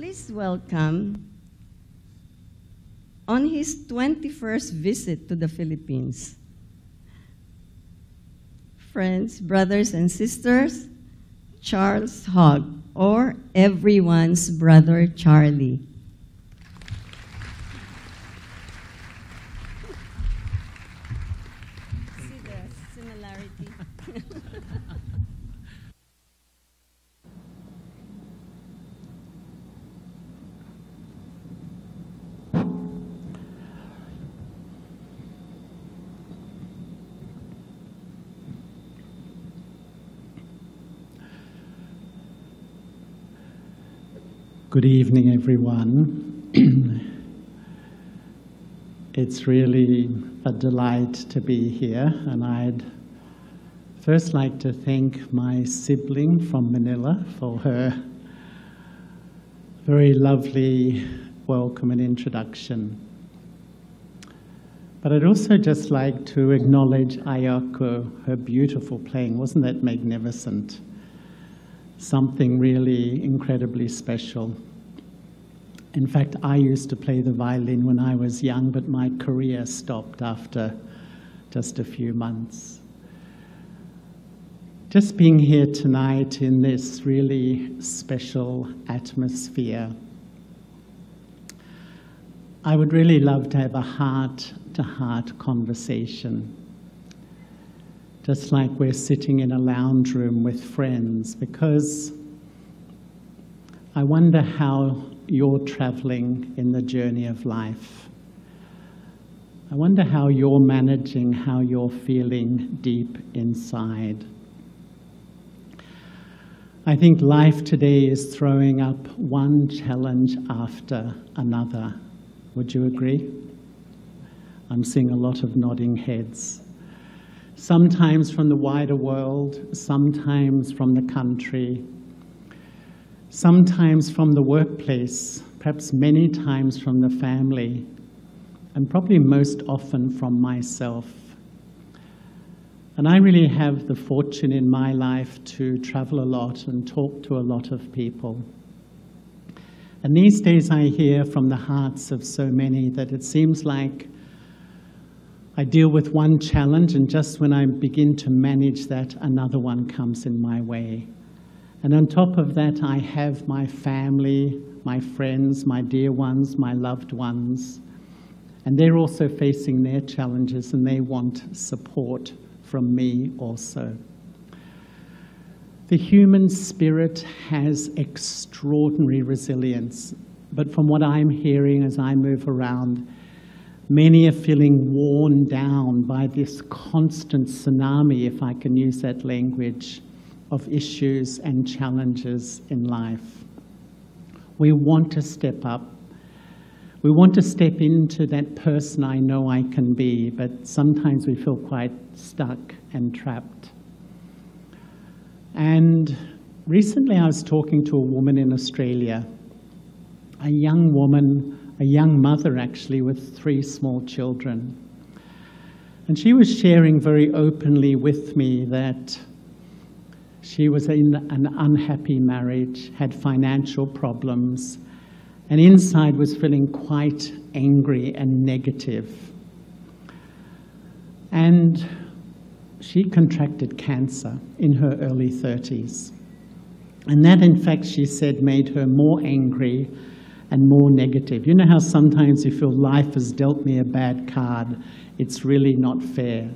Please welcome, on his 21st visit to the Philippines, friends, brothers, and sisters, Charles Hogg, or everyone's brother Charlie. See the similarity? Good evening, everyone. It's really a delight to be here, and I'd first like to thank my sibling from Manila for her very lovely welcome and introduction. But I'd also just like to acknowledge Ayako, her beautiful playing. Wasn't that magnificent? Something really incredibly special. In fact, I used to play the violin when I was young, but my career stopped after just a few months. Just being here tonight in this really special atmosphere, I would really love to have a heart-to-heart conversation. Just like we're sitting in a lounge room with friends, because I wonder how you're traveling in the journey of life. I wonder how you're managing, how you're feeling deep inside. I think life today is throwing up one challenge after another. Would you agree? I'm seeing a lot of nodding heads. Sometimes from the wider world, sometimes from the country, sometimes from the workplace, perhaps many times from the family, and probably most often from myself. And I really have the fortune in my life to travel a lot and talk to a lot of people. And these days I hear from the hearts of so many that it seems like I deal with one challenge, and just when I begin to manage that, another one comes in my way. And on top of that, I have my family, my friends, my dear ones, my loved ones. And they're also facing their challenges, and they want support from me also. The human spirit has extraordinary resilience, but from what I'm hearing as I move around, many are feeling worn down by this constant tsunami, if I can use that language, of issues and challenges in life. We want to step up. We want to step into that person I know I can be, but sometimes we feel quite stuck and trapped. And recently I was talking to a woman in Australia, a young woman, a young mother actually, with 3 small children. And she was sharing very openly with me that she was in an unhappy marriage, had financial problems, and inside was feeling quite angry and negative. And she contracted cancer in her early 30s. And that, in fact, she said, made her more angry and more negative. You know how sometimes you feel life has dealt me a bad card, it's really not fair.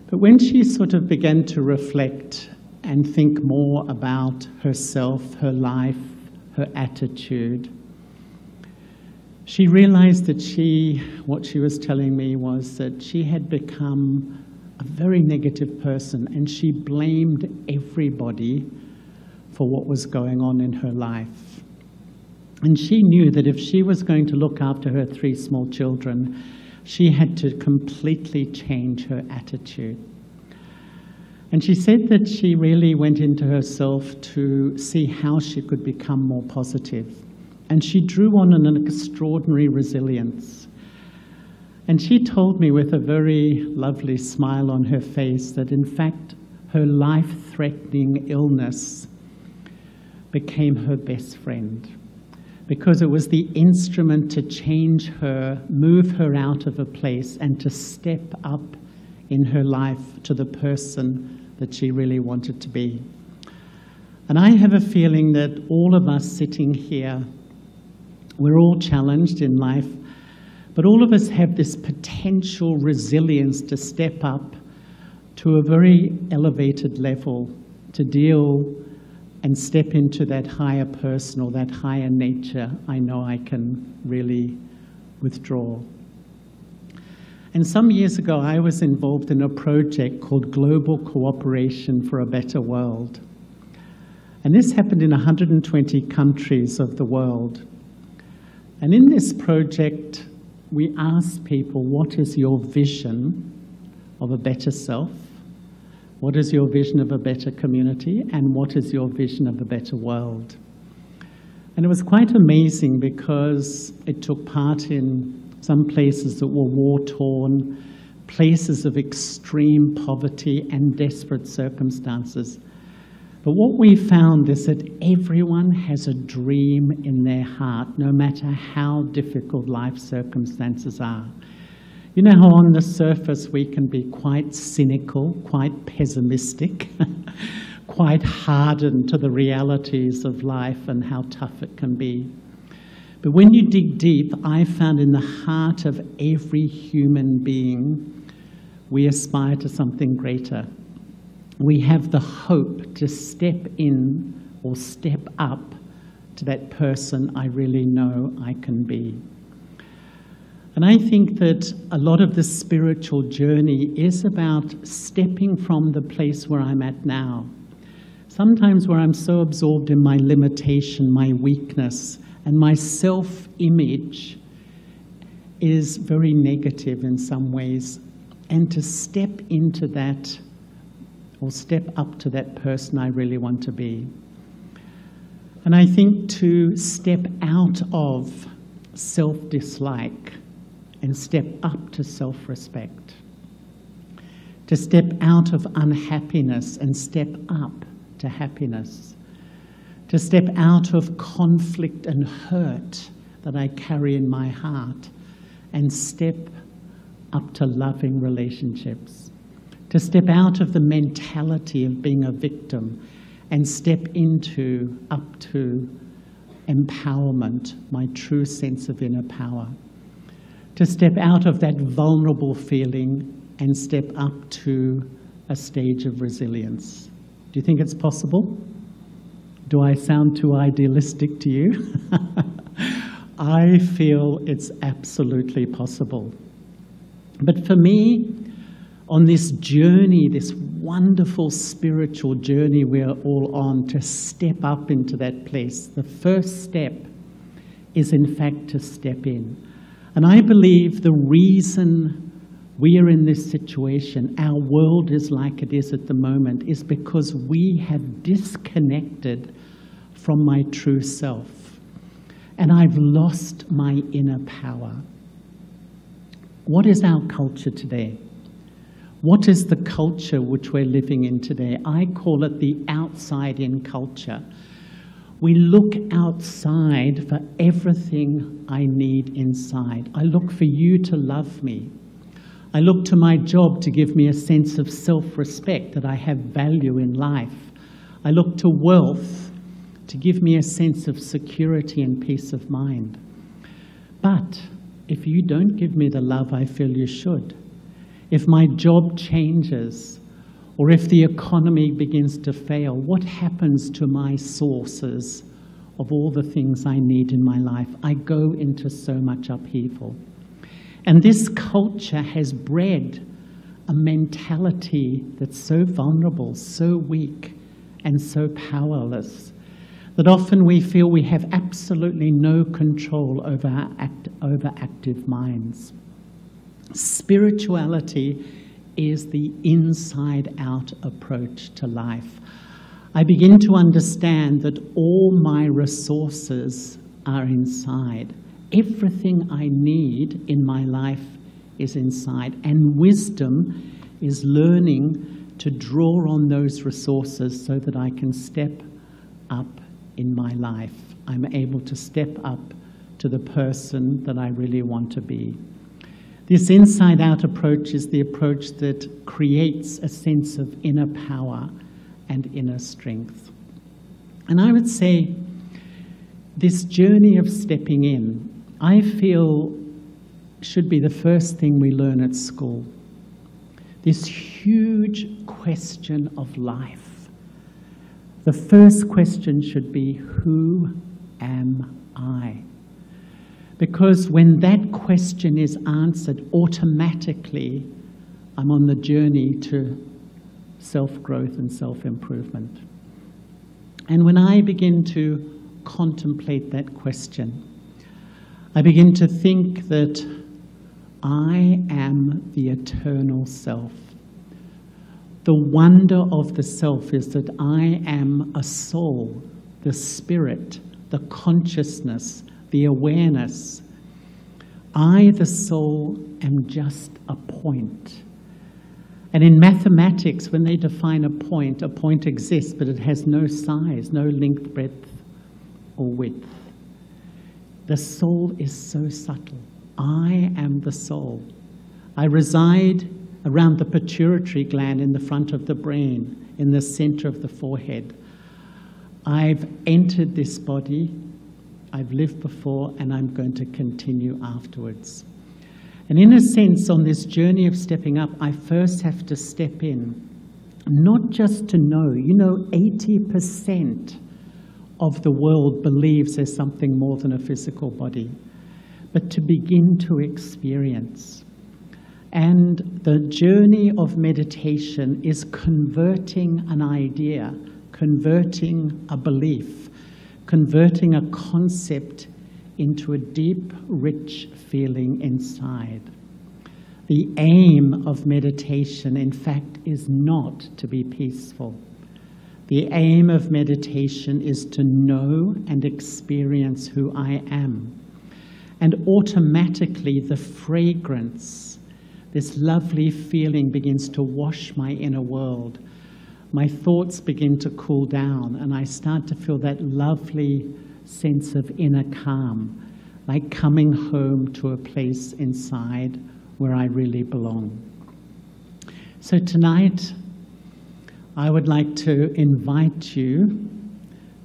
But when she sort of began to reflect and think more about herself, her life, her attitude, she realized that what she was telling me was that she had become a very negative person, and she blamed everybody for what was going on in her life. And she knew that if she was going to look after her 3 small children, she had to completely change her attitude. And she said that she really went into herself to see how she could become more positive. And she drew on an extraordinary resilience. And she told me with a very lovely smile on her face that in fact her life-threatening illness became her best friend. because it was the instrument to change her, move her out of a place, and to step up in her life to the person that she really wanted to be. And I have a feeling that all of us sitting here, we're all challenged in life, but all of us have this potential resilience to step up to a very elevated level, to deal and step into that higher person or that higher nature I know I can really withdraw. And some years ago, I was involved in a project called Global Cooperation for a Better World. And this happened in 120 countries of the world. And in this project, we asked people, what is your vision of a better self? What is your vision of a better community? And what is your vision of a better world? And it was quite amazing because it took part in some places that were war-torn, places of extreme poverty and desperate circumstances. But what we found is that everyone has a dream in their heart, no matter how difficult life circumstances are. You know how on the surface we can be quite cynical, quite pessimistic, quite hardened to the realities of life and how tough it can be. But when you dig deep, I found in the heart of every human being, we aspire to something greater. We have the hope to step in or step up to that person I really know I can be. And I think that a lot of the spiritual journey is about stepping from the place where I'm at now. Sometimes where I'm so absorbed in my limitation, my weakness, and my self-image is very negative in some ways. And to step into that, or step up to that person I really want to be. And I think to step out of self-dislike and step up to self-respect. To step out of unhappiness and step up to happiness. To step out of conflict and hurt that I carry in my heart and step up to loving relationships. To step out of the mentality of being a victim and step up to empowerment, my true sense of inner power. To step out of that vulnerable feeling and step up to a stage of resilience. Do you think it's possible? Do I sound too idealistic to you? I feel it's absolutely possible. But for me, on this journey, this wonderful spiritual journey we're all on to step up into that place, the first step is in fact to step in. And I believe the reason we are in this situation, our world is like it is at the moment, is because we have disconnected from my true self. And I've lost my inner power. What is our culture today? What is the culture which we're living in today? I call it the outside-in culture. We look outside for everything I need inside. I look for you to love me. I look to my job to give me a sense of self-respect, that I have value in life. I look to wealth to give me a sense of security and peace of mind. But if you don't give me the love I feel you should, if my job changes, or if the economy begins to fail, what happens to my sources of all the things I need in my life? I go into so much upheaval. And this culture has bred a mentality that's so vulnerable, so weak, and so powerless, that often we feel we have absolutely no control over active minds. Spirituality is the inside-out approach to life. I begin to understand that all my resources are inside. Everything I need in my life is inside. And wisdom is learning to draw on those resources so that I can step up in my life. I'm able to step up to the person that I really want to be. This inside-out approach is the approach that creates a sense of inner power and inner strength. And I would say this journey of stepping in, I feel, should be the first thing we learn at school. This huge question of life. The first question should be, who am I? Because when that question is answered, automatically I'm on the journey to self-growth and self-improvement. And when I begin to contemplate that question, I begin to think that I am the eternal self. The wonder of the self is that I am a soul, the spirit, the consciousness, the awareness. I, the soul, am just a point. And in mathematics, when they define a point exists, but it has no size, no length, breadth, or width. The soul is so subtle. I am the soul. I reside around the pituitary gland in the front of the brain, in the center of the forehead. I've entered this body, I've lived before, and I'm going to continue afterwards. And in a sense, on this journey of stepping up, I first have to step in, not just to know. 80% of the world believes there's something more than a physical body, but to begin to experience. And the journey of meditation is converting an idea, converting a belief, converting a concept into a deep, rich feeling inside. The aim of meditation, in fact, is not to be peaceful. The aim of meditation is to know and experience who I am. And automatically the fragrance, this lovely feeling, begins to wash my inner world. My thoughts begin to cool down, and I start to feel that lovely sense of inner calm, like coming home to a place inside where I really belong. So tonight, I would like to invite you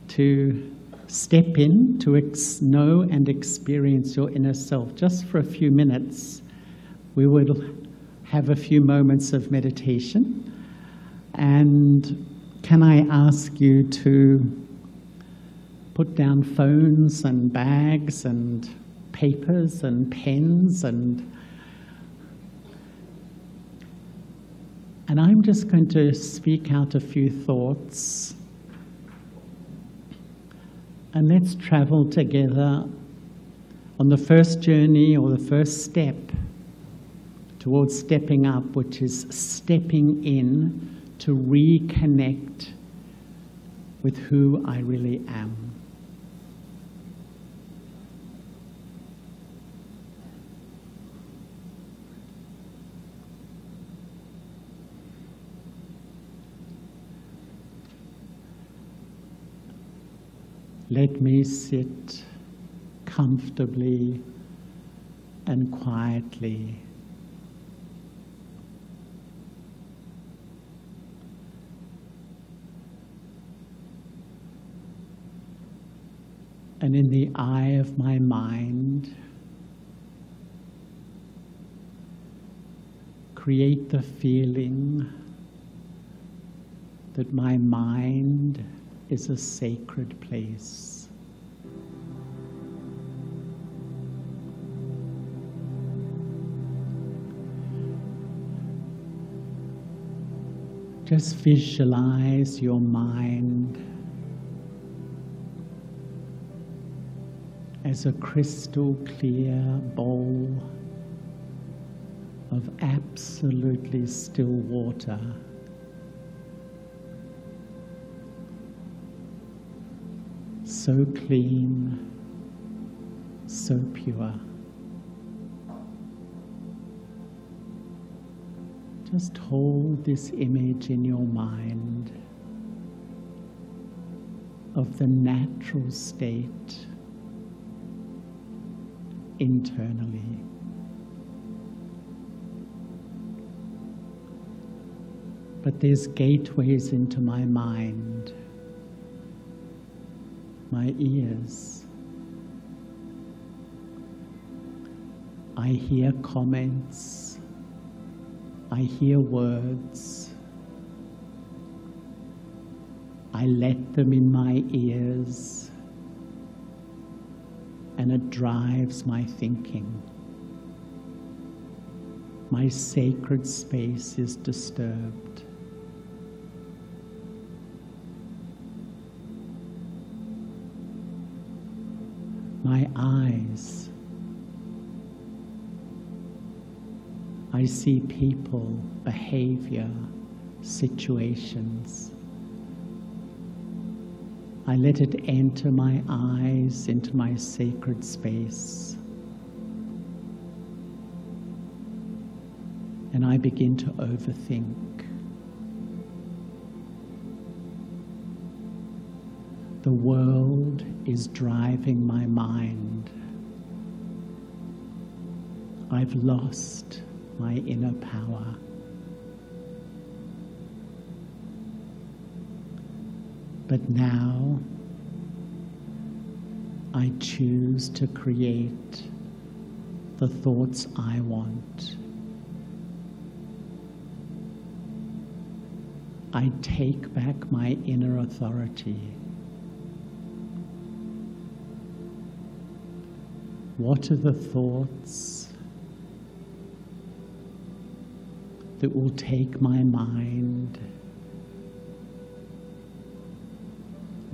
to step in, to know and experience your inner self. Just for a few minutes, we will have a few moments of meditation. And can I ask you to put down phones and bags and papers and pens, and I'm just going to speak out a few thoughts, and let's travel together on the first journey, or the first step towards stepping up, which is stepping in to reconnect with who I really am. Let me sit comfortably and quietly. And in the eye of my mind, create the feeling that my mind is a sacred place. Just visualize your mind as a crystal clear bowl of absolutely still water. So clean, so pure. Just hold this image in your mind. of the natural state internally. But there's gateways into my mind, my ears. I hear comments, I hear words, I let them in my ears, and it drives my thinking. My sacred space is disturbed. My eyes, I see people, behavior, situations. I let it enter my eyes, into my sacred space. And I begin to overthink. The world is driving my mind. I've lost my inner power. But now I choose to create the thoughts I want. I take back my inner authority. What are the thoughts that will take my mind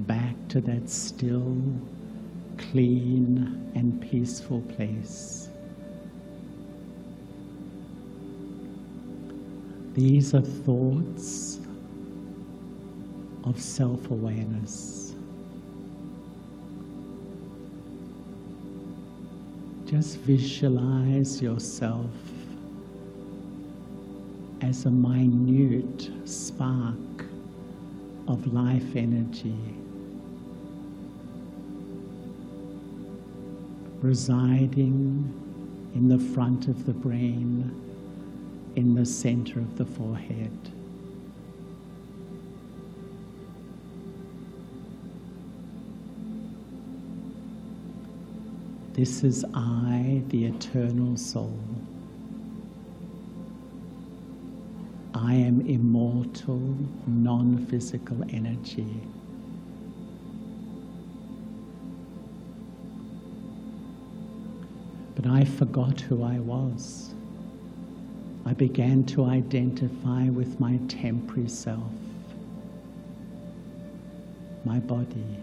back to that still, clean, and peaceful place? These are thoughts of self-awareness. Just visualize yourself as a minute spark of life energy residing in the front of the brain, in the center of the forehead. This is I, the eternal soul. I am immortal, non-physical energy. But I forgot who I was. I began to identify with my temporary self, my body.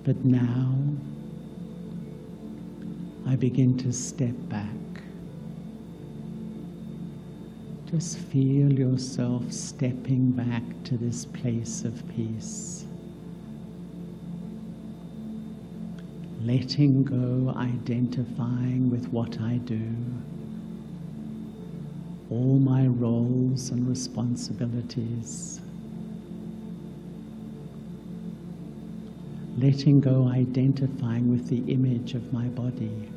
But now, I begin to step back. Just feel yourself stepping back to this place of peace. Letting go, identifying with what I do, all my roles and responsibilities. Letting go, identifying with the image of my body,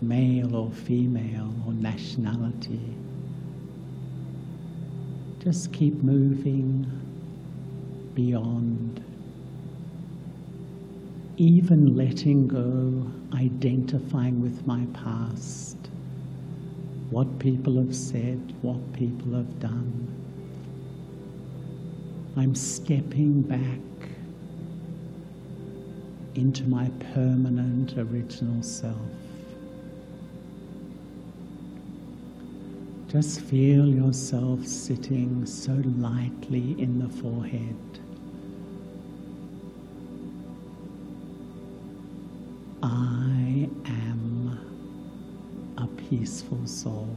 male or female or nationality. Just keep moving beyond. Even letting go, identifying with my past, what people have said, what people have done. I'm stepping back into my permanent original self. Just feel yourself sitting so lightly in the forehead. I am a peaceful soul.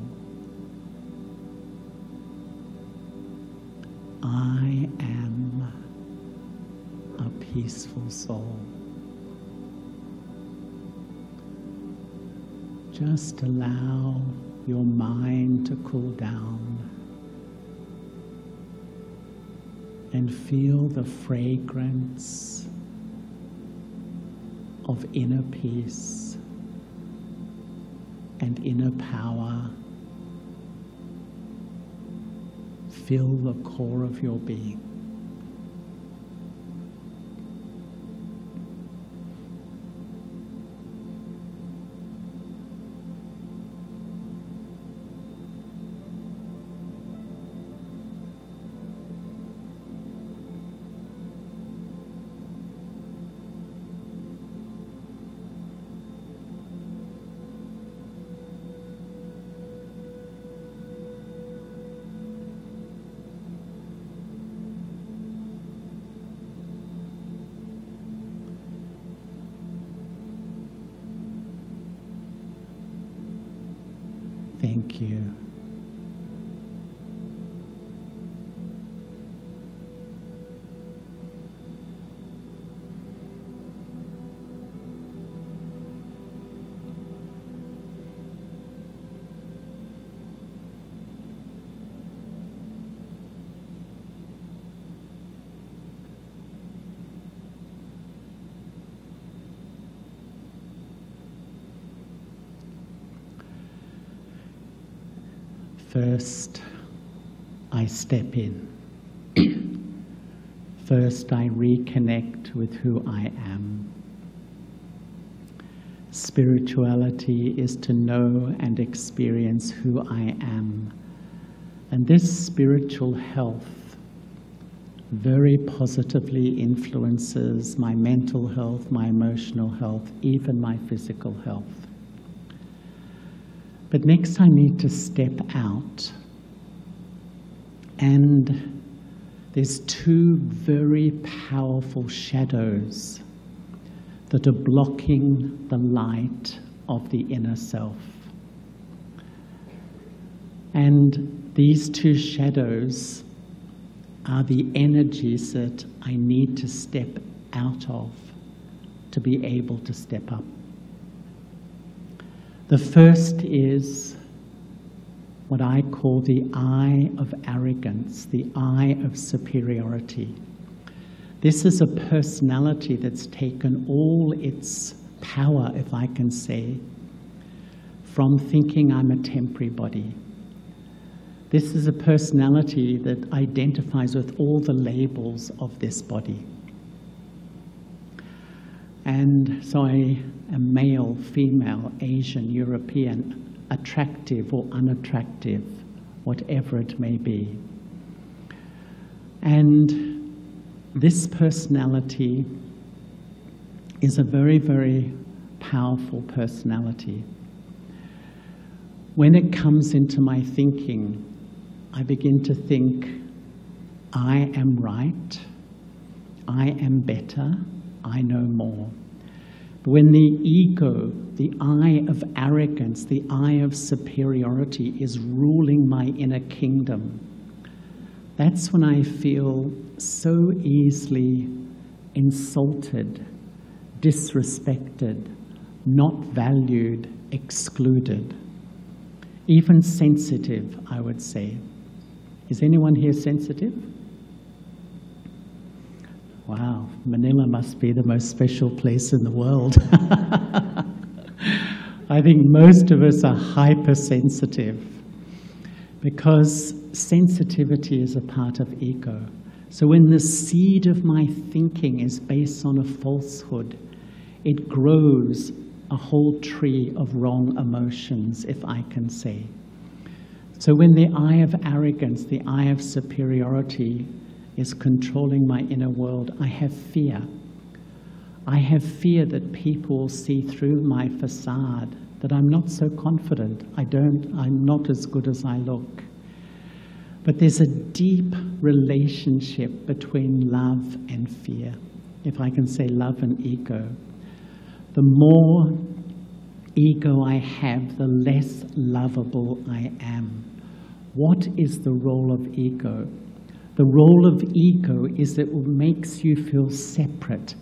I am a peaceful soul. Just allow your mind to cool down, and feel the fragrance of inner peace and inner power fill the core of your being. Thank you. First, I step in. First, I reconnect with who I am. Spirituality is to know and experience who I am. And this spiritual health very positively influences my mental health, my emotional health, even my physical health. But next I need to step out, and there's two very powerful shadows that are blocking the light of the inner self. And these two shadows are the energies that I need to step out of to be able to step up. The first is what I call the eye of arrogance, the eye of superiority. This is a personality that's taken all its power, if I can say, from thinking I'm a temporary body. This is a personality that identifies with all the labels of this body. And so I am male, female, Asian, European, attractive or unattractive, whatever it may be. And this personality is a very, very powerful personality. When it comes into my thinking, I begin to think, I am right, I am better, I know more. But when the ego, the eye of arrogance, the eye of superiority is ruling my inner kingdom, that's when I feel so easily insulted, disrespected, not valued, excluded, even sensitive, I would say. Is anyone here sensitive? Wow, Manila must be the most special place in the world. I think most of us are hypersensitive because sensitivity is a part of ego. So when the seed of my thinking is based on a falsehood, it grows a whole tree of wrong emotions, if I can say. So when the eye of arrogance, the eye of superiority is controlling my inner world, I have fear. I have fear that people see through my facade, that I'm not so confident, I'm not as good as I look. But there's a deep relationship between love and fear, if I can say love and ego. The more ego I have, the less lovable I am. What is the role of ego? The role of ego is that it makes you feel separate.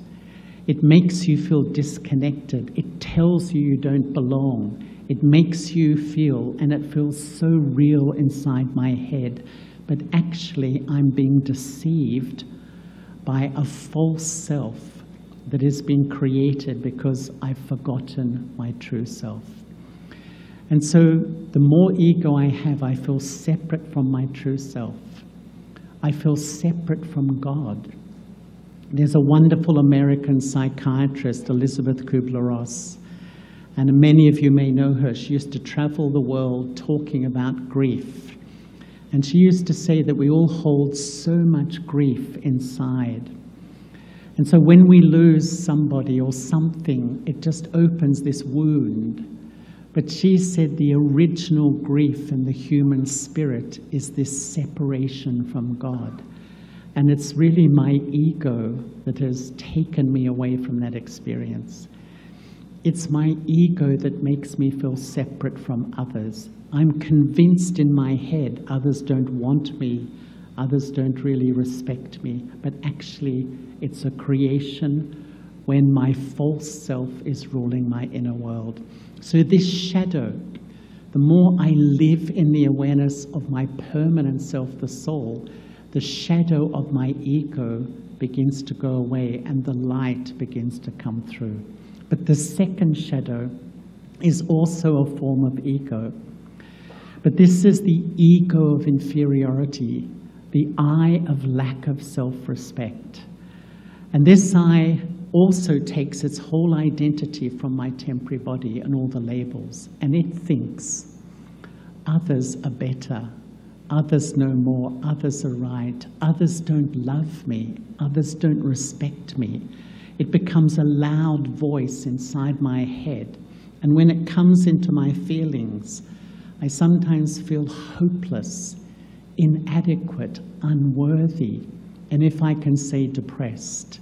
It makes you feel disconnected. It tells you you don't belong. It makes you feel, and it feels so real inside my head, but actually I'm being deceived by a false self that has been created because I've forgotten my true self. And so the more ego I have, I feel separate from my true self. I feel separate from God. There's a wonderful American psychiatrist, Elizabeth Kubler-Ross, and many of you may know her. She used to travel the world talking about grief. And she used to say that we all hold so much grief inside. And so when we lose somebody or something, it just opens this wound. But she said the original grief in the human spirit is this separation from God. And it's really my ego that has taken me away from that experience. It's my ego that makes me feel separate from others. I'm convinced in my head others don't want me, others don't really respect me, but actually it's a creation when my false self is ruling my inner world. So this shadow, the more I live in the awareness of my permanent self, the soul, the shadow of my ego begins to go away and the light begins to come through. But the second shadow is also a form of ego. But this is the ego of inferiority, the I of lack of self-respect. And this I also takes its whole identity from my temporary body and all the labels. And it thinks others are better, others know more, others are right, others don't love me, others don't respect me. It becomes a loud voice inside my head. And when it comes into my feelings, I sometimes feel hopeless, inadequate, unworthy, and if I can say, depressed.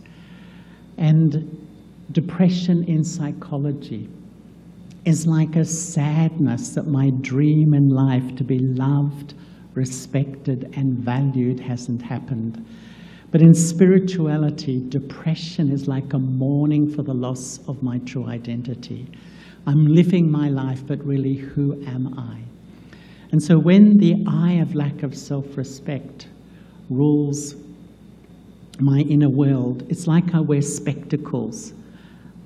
And depression in psychology is like a sadness that my dream in life to be loved, respected, and valued hasn't happened. But in spirituality, depression is like a mourning for the loss of my true identity. I'm living my life, but really, who am I? And so when the I of lack of self-respect rules my inner world, it's like I wear spectacles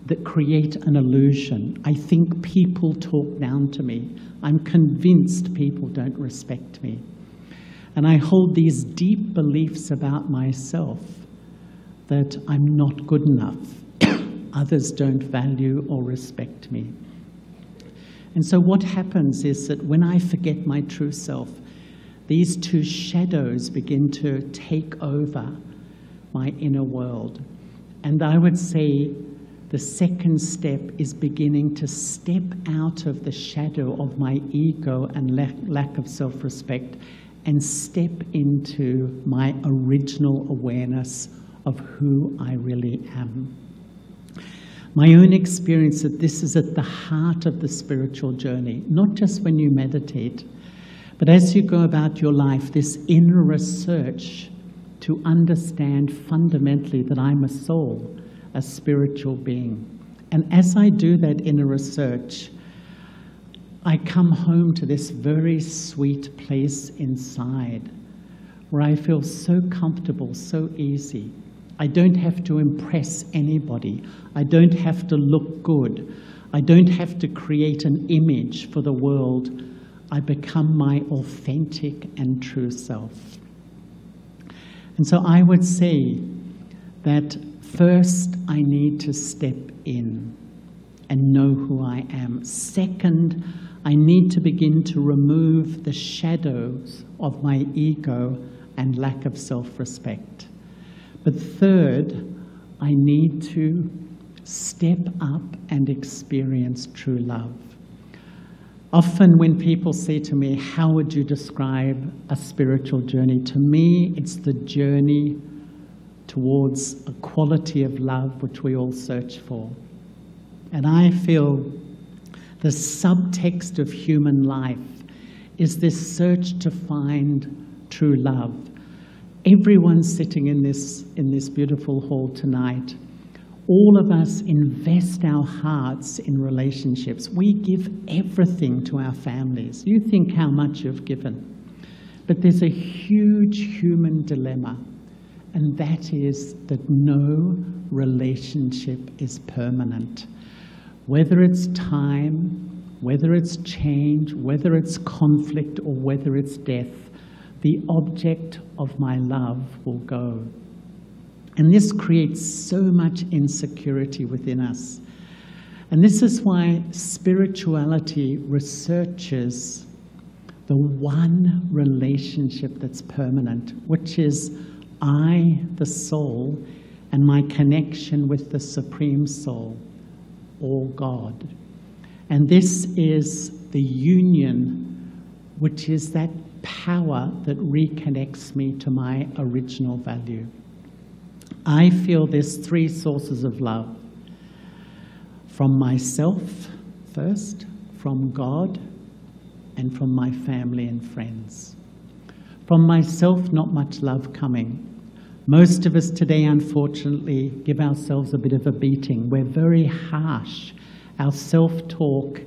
that create an illusion. I think people talk down to me. I'm convinced people don't respect me. And I hold these deep beliefs about myself that I'm not good enough. Others don't value or respect me. And so what happens is that when I forget my true self, these two shadows begin to take over my inner world. And I would say the second step is beginning to step out of the shadow of my ego and lack of self-respect and step into my original awareness of who I really am. My own experience that this is at the heart of the spiritual journey, not just when you meditate, but as you go about your life, this inner research to understand fundamentally that I'm a soul, a spiritual being. And as I do that inner research, I come home to this very sweet place inside where I feel so comfortable, so easy. I don't have to impress anybody. I don't have to look good. I don't have to create an image for the world. I become my authentic and true self. And so I would say that first I need to step in and know who I am. Second, I need to begin to remove the shadows of my ego and lack of self-respect. But third, I need to step up and experience true love. Often when people say to me, how would you describe a spiritual journey? To me, it's the journey towards a quality of love which we all search for. And I feel the subtext of human life is this search to find true love. Everyone sitting in this beautiful hall tonight all of us invest our hearts in relationships. We give everything to our families. You think how much you've given. But there's a huge human dilemma, and that is that no relationship is permanent. Whether it's time, whether it's change, whether it's conflict, or whether it's death, the object of my love will go. And this creates so much insecurity within us. And this is why spirituality researches the one relationship that's permanent, which is I, the soul, and my connection with the Supreme Soul, or God. And this is the union, which is that power that reconnects me to my original value. I feel there's three sources of love. From myself first, from God, and from my family and friends. From myself, not much love coming. Most of us today, unfortunately, give ourselves a bit of a beating. We're very harsh. Our self-talk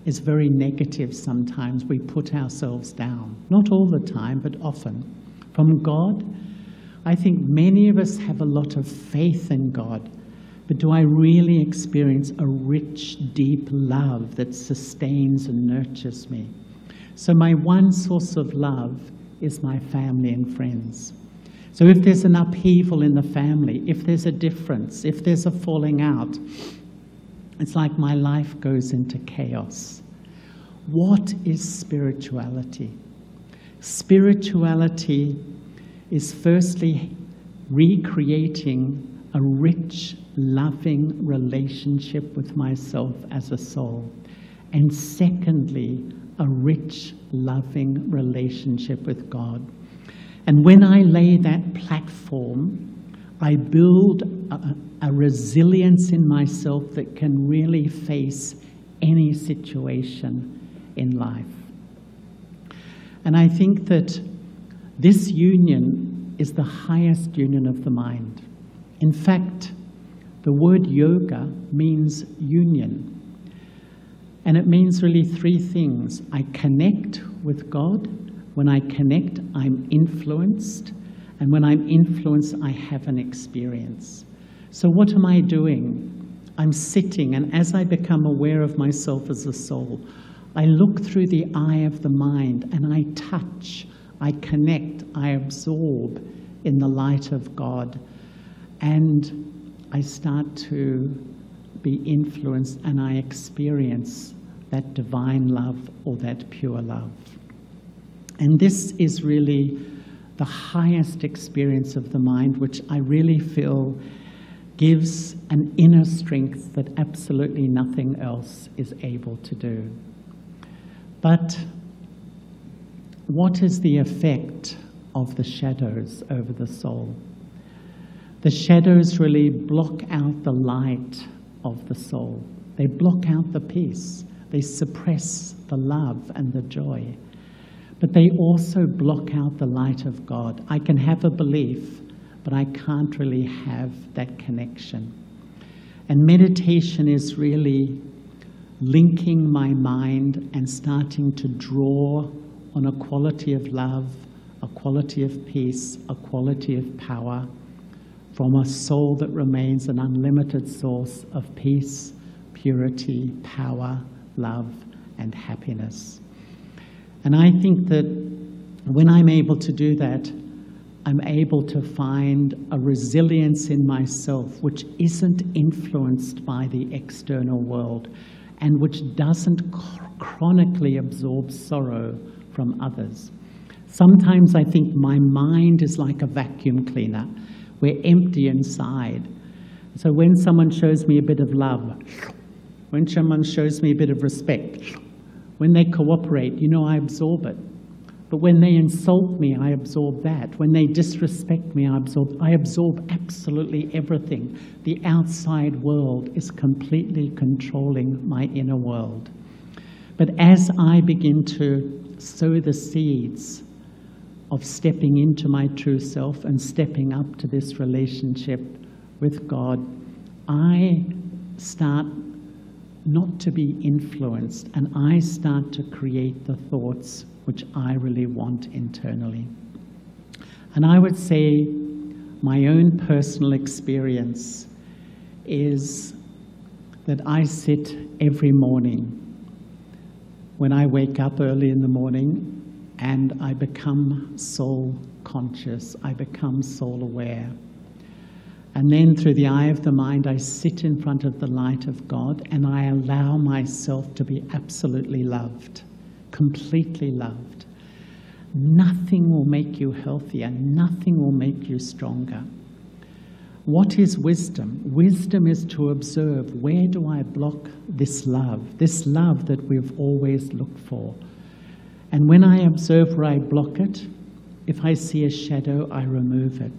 is very negative sometimes. We put ourselves down. Not all the time, but often. From God, I think many of us have a lot of faith in God, but do I really experience a rich, deep love that sustains and nurtures me? So my one source of love is my family and friends. So if there's an upheaval in the family, if there's a difference, if there's a falling out, it's like my life goes into chaos. What is spirituality? Spirituality is firstly recreating a rich, loving relationship with myself as a soul. And secondly, a rich, loving relationship with God. And when I lay that platform, I build a resilience in myself that can really face any situation in life. And I think that this union is the highest union of the mind. In fact, the word yoga means union. And it means really three things. I connect with God. When I connect, I'm influenced. And when I'm influenced, I have an experience. So what am I doing? I'm sitting, and as I become aware of myself as a soul, I look through the eye of the mind, and I touch, I connect, I absorb in the light of God, and I start to be influenced, and I experience that divine love or that pure love. And this is really the highest experience of the mind, which I really feel gives an inner strength that absolutely nothing else is able to do. But what is the effect of the shadows over the soul? The shadows really block out the light of the soul. They block out the peace. They suppress the love and the joy. But they also block out the light of God. I can have a belief, but I can't really have that connection. And meditation is really linking my mind and starting to draw on a quality of love, a quality of peace, a quality of power from a soul that remains an unlimited source of peace, purity, power, love, and happiness. And I think that when I'm able to do that, I'm able to find a resilience in myself which isn't influenced by the external world and which doesn't chronically absorb sorrow from others. Sometimes I think my mind is like a vacuum cleaner. We're empty inside. So when someone shows me a bit of love, when someone shows me a bit of respect, when they cooperate, I absorb it. But when they insult me, I absorb that. When they disrespect me, I absorb absolutely everything. The outside world is completely controlling my inner world. But as I begin to sow the seeds of stepping into my true self and stepping up to this relationship with God, I start not to be influenced, and I start to create the thoughts which I really want internally. And I would say my own personal experience is that I sit every morning when I wake up early in the morning and I become soul conscious, I become soul aware. And then through the eye of the mind, I sit in front of the light of God and I allow myself to be absolutely loved, completely loved. Nothing will make you healthier, nothing will make you stronger. What is wisdom? Wisdom is to observe, where do I block this love that we've always looked for? And when I observe where I block it, if I see a shadow, I remove it.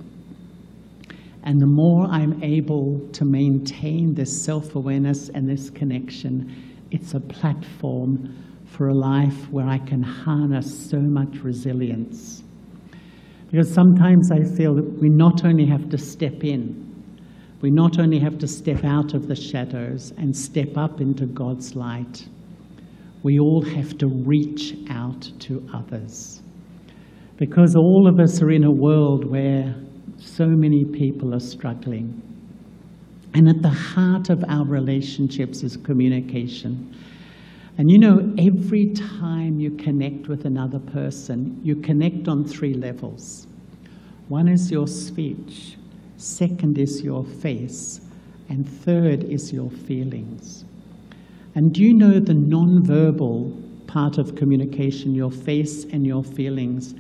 And the more I'm able to maintain this self-awareness and this connection, it's a platform for a life where I can harness so much resilience. Because sometimes I feel that we not only have to step in, we not only have to step out of the shadows and step up into God's light, we all have to reach out to others. Because all of us are in a world where so many people are struggling. And at the heart of our relationships is communication. And you know, every time you connect with another person, you connect on 3 levels. One is your speech, second is your face, and third is your feelings. And do you know the non-verbal part of communication, your face and your feelings,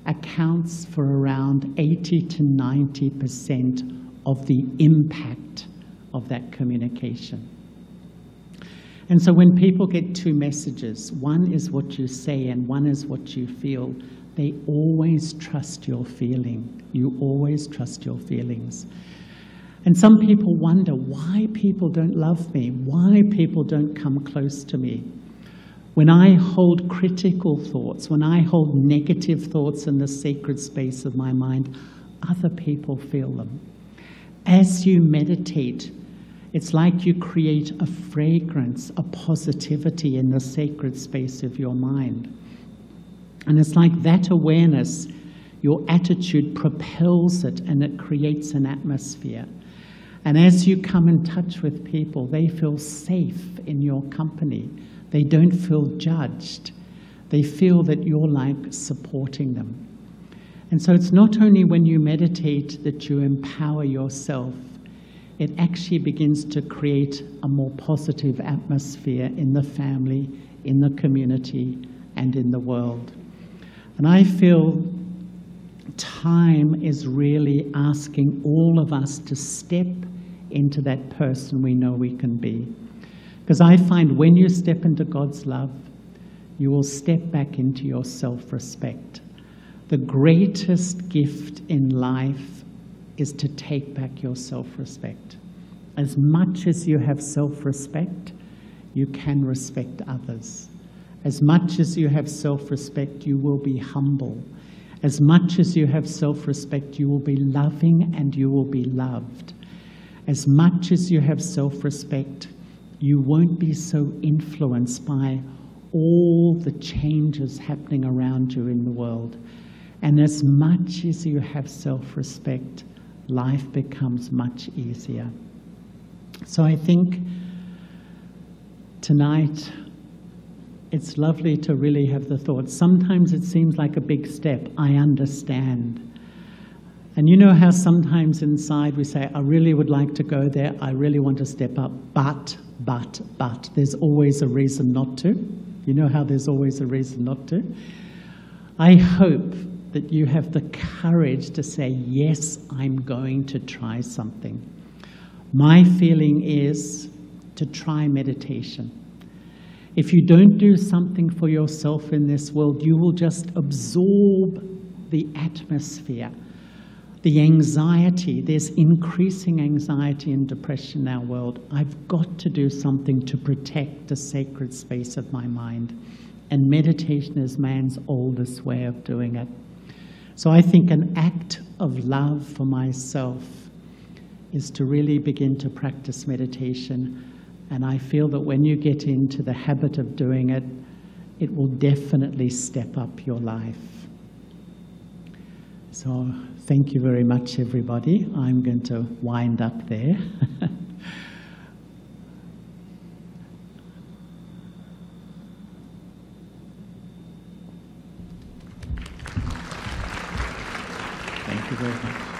accounts for around 80 to 90% of the impact of that communication. And so when people get 2 messages, one is what you say and one is what you feel, they always trust your feeling. You always trust your feelings. And some people wonder why people don't love me, why people don't come close to me. When I hold critical thoughts, when I hold negative thoughts in the sacred space of my mind, other people feel them. As you meditate, it's like you create a fragrance, a positivity in the sacred space of your mind. And it's like that awareness, your attitude propels it and it creates an atmosphere. And as you come in touch with people, they feel safe in your company. They don't feel judged. They feel that you're like supporting them. And so it's not only when you meditate that you empower yourself, it actually begins to create a more positive atmosphere in the family, in the community, and in the world. And I feel time is really asking all of us to step into that person we know we can be. Because I find when you step into God's love, you will step back into your self-respect. The greatest gift in life is to take back your self-respect. As much as you have self-respect, you can respect others. As much as you have self-respect, you will be humble. As much as you have self-respect, you will be loving and you will be loved. As much as you have self-respect, you won't be so influenced by all the changes happening around you in the world. And as much as you have self-respect, life becomes much easier. So I think tonight, it's lovely to really have the thought. Sometimes it seems like a big step. I understand. And you know how sometimes inside we say, I really would like to go there. I really want to step up. But. There's always a reason not to. You know how there's always a reason not to? I hope that you have the courage to say, yes, I'm going to try something. My feeling is to try meditation. If you don't do something for yourself in this world, you will just absorb the atmosphere, the anxiety. There's increasing anxiety and depression in our world. I've got to do something to protect the sacred space of my mind. And meditation is man's oldest way of doing it. So I think an act of love for myself is to really begin to practice meditation. And I feel that when you get into the habit of doing it, it will definitely step up your life. So thank you very much, everybody. I'm going to wind up there. Thank you very much.